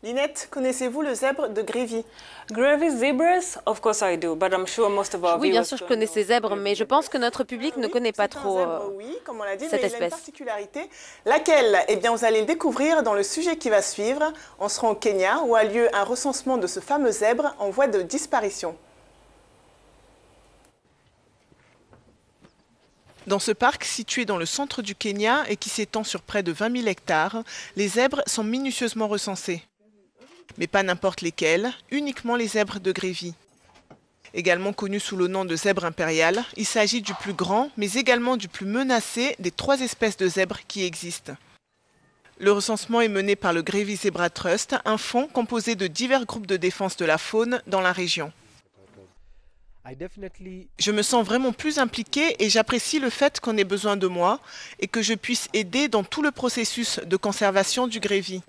Linette, connaissez-vous le zèbre de Grévy? Grévy zebras? Of course I do, but I'm sure most of our Oui, bien viewers sûr, je don't connais know. ces zèbres, mais je pense que notre public ne connaît pas C'est un trop zèbre, oui, comme on l'a dit, cette mais il a une espèce. particularité. Laquelle? Eh bien, vous allez le découvrir dans le sujet qui va suivre. On sera au Kenya, où a lieu un recensement de ce fameux zèbre en voie de disparition. Dans ce parc situé dans le centre du Kenya et qui s'étend sur près de 20 000 hectares, les zèbres sont minutieusement recensés. Mais pas n'importe lesquels, uniquement les zèbres de Grévy. Également connu sous le nom de zèbre impérial, il s'agit du plus grand, mais également du plus menacé des 3 espèces de zèbres qui existent. Le recensement est mené par le Grévy Zebra Trust, un fonds composé de divers groupes de défense de la faune dans la région. Je me sens vraiment plus impliquée et j'apprécie le fait qu'on ait besoin de moi et que je puisse aider dans tout le processus de conservation du Grévy.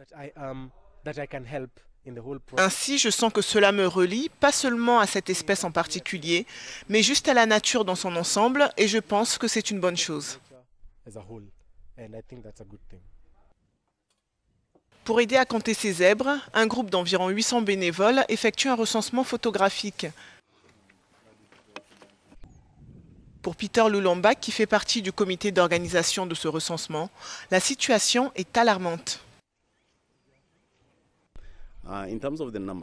Ainsi, je sens que cela me relie, pas seulement à cette espèce en particulier, mais juste à la nature dans son ensemble, et je pense que c'est une bonne chose. Pour aider à compter ces zèbres, un groupe d'environ 800 bénévoles effectue un recensement photographique. Pour Peter Lulamba, qui fait partie du comité d'organisation de ce recensement, la situation est alarmante.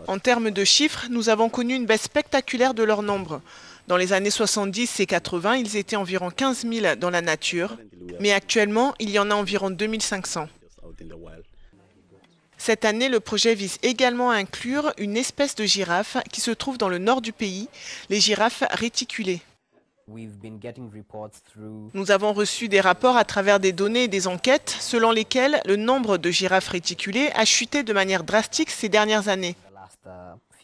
En termes de chiffres, nous avons connu une baisse spectaculaire de leur nombre. Dans les années 70 et 80, ils étaient environ 15 000 dans la nature, mais actuellement, il y en a environ 2 500. Cette année, le projet vise également à inclure une espèce de girafe qui se trouve dans le nord du pays, les girafes réticulées. Nous avons reçu des rapports à travers des données et des enquêtes selon lesquelles le nombre de girafes réticulées a chuté de manière drastique ces dernières années.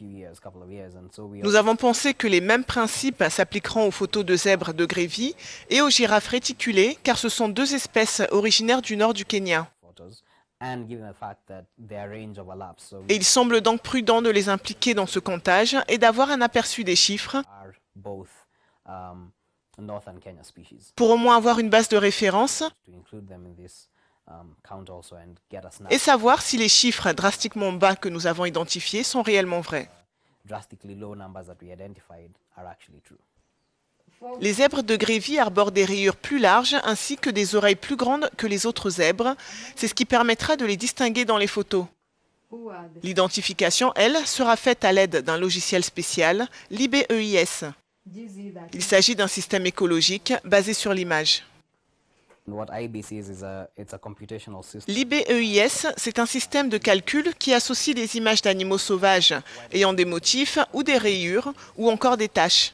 Nous avons pensé que les mêmes principes s'appliqueront aux photos de zèbres de Grévy et aux girafes réticulées car ce sont 2 espèces originaires du nord du Kenya. Et il semble donc prudent de les impliquer dans ce comptage et d'avoir un aperçu des chiffres pour au moins avoir une base de référence et savoir si les chiffres drastiquement bas que nous avons identifiés sont réellement vrais. Les zèbres de Grévy arborent des rayures plus larges ainsi que des oreilles plus grandes que les autres zèbres. C'est ce qui permettra de les distinguer dans les photos. L'identification, elle, sera faite à l'aide d'un logiciel spécial, l'IBEIS. Il s'agit d'un système écologique basé sur l'image. L'IBEIS, c'est un système de calcul qui associe des images d'animaux sauvages ayant des motifs ou des rayures ou encore des taches.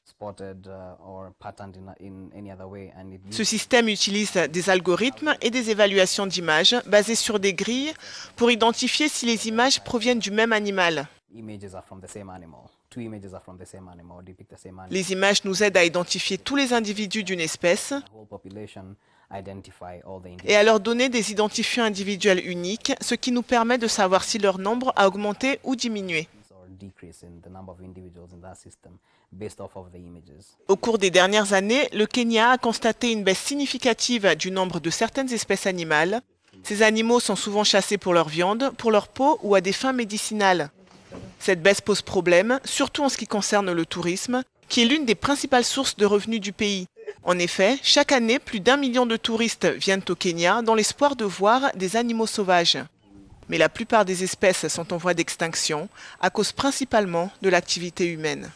Ce système utilise des algorithmes et des évaluations d'images basées sur des grilles pour identifier si les images proviennent du même animal. Les images nous aident à identifier tous les individus d'une espèce et à leur donner des identifiants individuels uniques, ce qui nous permet de savoir si leur nombre a augmenté ou diminué. Au cours des dernières années, le Kenya a constaté une baisse significative du nombre de certaines espèces animales. Ces animaux sont souvent chassés pour leur viande, pour leur peau ou à des fins médicinales. Cette baisse pose problème, surtout en ce qui concerne le tourisme, qui est l'une des principales sources de revenus du pays. En effet, chaque année, plus d'1 million de touristes viennent au Kenya dans l'espoir de voir des animaux sauvages. Mais la plupart des espèces sont en voie d'extinction, à cause principalement de l'activité humaine.